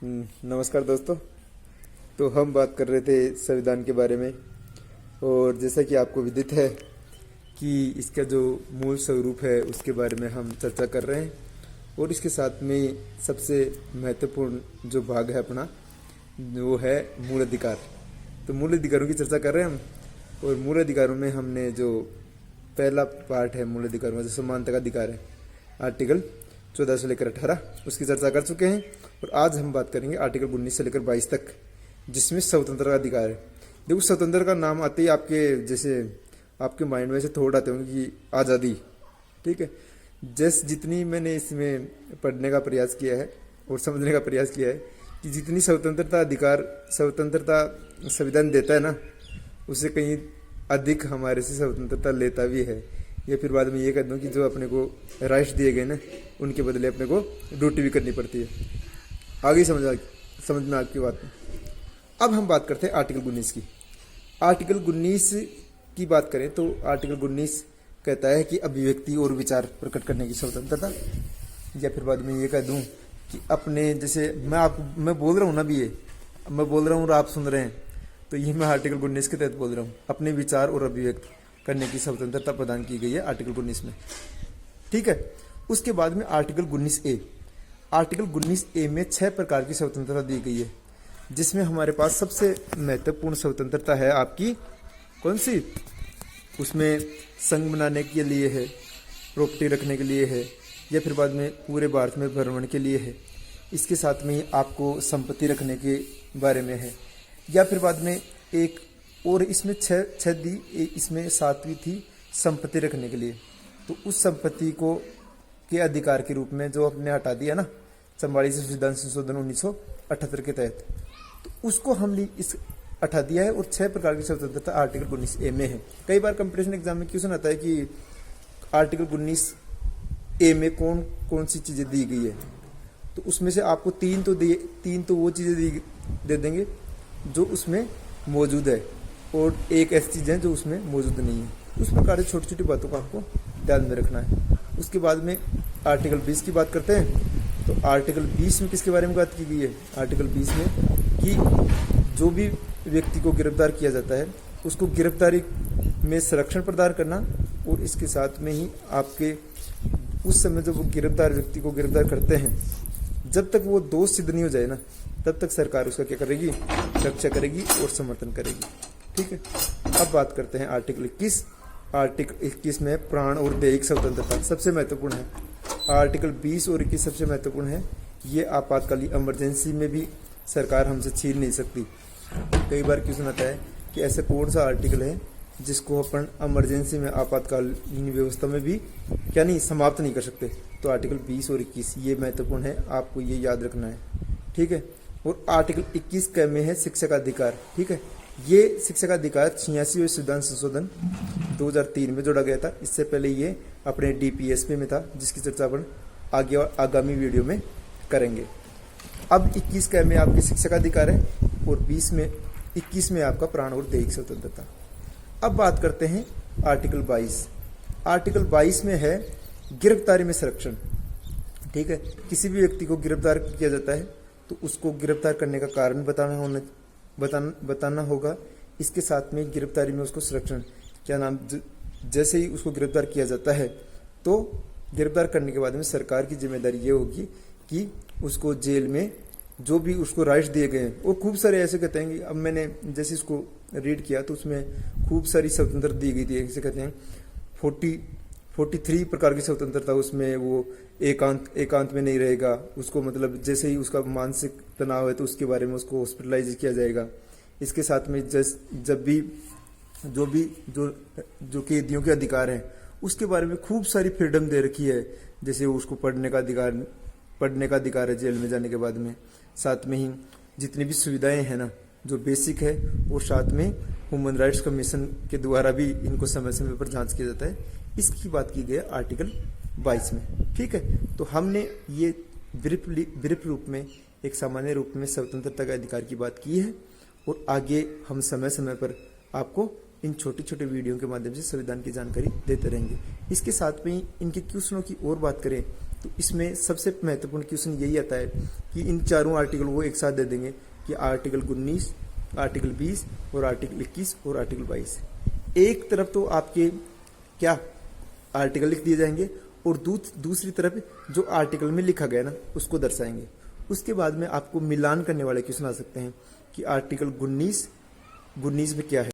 नमस्कार दोस्तों। तो हम बात कर रहे थे संविधान के बारे में, और जैसा कि आपको विदित है कि इसका जो मूल स्वरूप है उसके बारे में हम चर्चा कर रहे हैं। और इसके साथ में सबसे महत्वपूर्ण जो भाग है अपना, वो है मूल अधिकार। तो मूल अधिकारों की चर्चा कर रहे हैं हम। और मूल अधिकारों में हमने जो पहला पार्ट है मूल अधिकारों का, जो समानता का अधिकार है, आर्टिकल 14 से लेकर 18, उसकी चर्चा कर चुके हैं। और आज हम बात करेंगे आर्टिकल 19 से लेकर 22 तक, जिसमें स्वतंत्रता का अधिकार है। देखो, स्वतंत्र का नाम आते ही आपके माइंड में से थोड़ा आते होंगे कि आज़ादी। ठीक है, जितनी मैंने इसमें पढ़ने का प्रयास किया है और समझने का प्रयास किया है कि जितनी स्वतंत्रता संविधान देता है ना, उससे कहीं अधिक हमारे से स्वतंत्रता लेता भी है। या फिर बाद में ये कह दूँ कि जो अपने को राइट्स दिए गए ना, उनके बदले अपने को ड्यूटी भी करनी पड़ती है। आगे समझ में आपकी बात में। अब हम बात करते हैं आर्टिकल 19 की। आर्टिकल 19 की बात करें तो आर्टिकल 19 कहता है कि अभिव्यक्ति और विचार प्रकट करने की स्वतंत्रता। या फिर बाद में ये कह दूं कि अपने, जैसे मैं बोल रहा हूँ ना, भी ये मैं बोल रहा हूँ और आप सुन रहे हैं, तो ये मैं आर्टिकल 19 के तहत बोल रहा हूँ। अपने विचार और अभिव्यक्त करने की स्वतंत्रता प्रदान की गई है आर्टिकल 19 में। ठीक है, उसके बाद में आर्टिकल 19A। आर्टिकल 19A में 6 प्रकार की स्वतंत्रता दी गई है, जिसमें हमारे पास सबसे महत्वपूर्ण स्वतंत्रता है आपकी कौन सी? उसमें संघ बनाने के लिए है, प्रॉपर्टी रखने के लिए है, या फिर बाद में पूरे भारत में भ्रमण के लिए है। इसके साथ में ही आपको संपत्ति रखने के बारे में है। या फिर बाद में एक और इसमें छह दी, इसमें 7वीं थी संपत्ति रखने के लिए। तो उस संपत्ति को के अधिकार के रूप में जो आपने हटा दिया ना 44 संविधान संशोधन 1978 के तहत, तो उसको हमने इस हटा दिया है। और 6 प्रकार की स्वतंत्रता आर्टिकल 19A में है। कई बार कंपटीशन एग्जाम में क्वेश्चन आता है कि आर्टिकल 19A में कौन कौन सी चीज़ें दी गई है, तो उसमें से आपको 3 तो वो चीज़ें दे देंगे जो उसमें मौजूद है, और एक ऐसी चीज़ है जो उसमें मौजूद नहीं है। उस प्रकार से छोटी छोटी बातों को आपको ध्यान में रखना है। उसके बाद में आर्टिकल 20 की बात करते हैं। तो आर्टिकल 20 में किसके बारे में बात की गई है? आर्टिकल 20 में कि जो भी व्यक्ति को गिरफ्तार किया जाता है, उसको गिरफ्तारी में संरक्षण प्रदान करना, और इसके साथ में ही आपके उस समय जब वो गिरफ्तार व्यक्ति को गिरफ्तार करते हैं, जब तक वो दोष सिद्ध नहीं हो जाए ना, तब तक सरकार उसका क्या करेगी? रक्षा करेगी और समर्थन करेगी। ठीक है, अब बात करते हैं आर्टिकल 21। आर्टिकल 21 में प्राण और दैहिक स्वतंत्रता सबसे महत्वपूर्ण है। आर्टिकल 20 और 21 सबसे महत्वपूर्ण है। ये आपातकालीन इमरजेंसी में भी सरकार हमसे छीन नहीं सकती। कई बार क्वेश्चन आता है कि ऐसा कौन सा आर्टिकल है जिसको अपन इमरजेंसी में, आपातकालीन व्यवस्था में भी क्या नहीं समाप्त नहीं कर सकते? तो आर्टिकल 20 और 21 ये महत्वपूर्ण है, आपको ये याद रखना है। ठीक है, और आर्टिकल 21 का में है शिक्षा का अधिकार। ठीक है, ये शिक्षा का अधिकार 86वें संविधान संशोधन 2003 में जोड़ा गया था। इससे पहले ये अपने DPSP में था, जिसकी चर्चा अपन आगामी वीडियो में करेंगे। अब 21 का में आपकी शिक्षा का अधिकार है, और 21 में आपका प्राण और दैहिक स्वतंत्रता। अब बात करते हैं आर्टिकल 22। आर्टिकल 22 में है गिरफ्तारी में संरक्षण। ठीक है, किसी भी व्यक्ति को गिरफ्तार किया जाता है तो उसको गिरफ्तार करने का कारण बताना होगा। इसके साथ में गिरफ्तारी में उसको संरक्षण, क्या नाम, जैसे ही उसको गिरफ्तार किया जाता है, तो गिरफ्तार करने के बाद में सरकार की जिम्मेदारी ये होगी कि उसको जेल में जो भी उसको राइट्स दिए गए हैं, और खूब सारे ऐसे कहते हैं कि अब मैंने जैसे इसको रीड किया तो उसमें खूब सारी स्वतंत्रता दी गई थी। जैसे कहते हैं 43 प्रकार की स्वतंत्रता। उसमें वो एकांत में नहीं रहेगा, उसको मतलब जैसे ही उसका मानसिक तनाव है तो उसके बारे में उसको हॉस्पिटलाइज किया जाएगा। इसके साथ में जब भी जो कैदियों के अधिकार हैं, उसके बारे में खूब सारी फ्रीडम दे रखी है। जैसे उसको पढ़ने का अधिकार है जेल में जाने के बाद में। साथ में ही जितनी भी सुविधाएं हैं ना, जो बेसिक है, और साथ में ह्यूमन राइट्स कमीशन के द्वारा भी इनको समय समय पर जांच किया जाता है। इसकी बात की गई है आर्टिकल 22 में। ठीक है, तो हमने ये ब्रीफ रूप में, एक सामान्य रूप में स्वतंत्रता के अधिकार की बात की है, और आगे हम समय समय पर आपको इन छोटे छोटे वीडियो के माध्यम से संविधान की जानकारी देते रहेंगे। इसके साथ में इनके क्वेश्चनों की और बात करें तो इसमें सबसे महत्वपूर्ण क्वेश्चन यही आता है कि इन चारों आर्टिकल को एक साथ दे देंगे कि आर्टिकल 19, आर्टिकल 20 और आर्टिकल 21 और आर्टिकल 22। एक तरफ तो आपके क्या आर्टिकल लिख दिए जाएंगे और दूसरी तरफ जो आर्टिकल में लिखा गया ना उसको दर्शाएंगे। उसके बाद में आपको मिलान करने वाले क्वेश्चन आ सकते हैं कि आर्टिकल 19 में क्या है।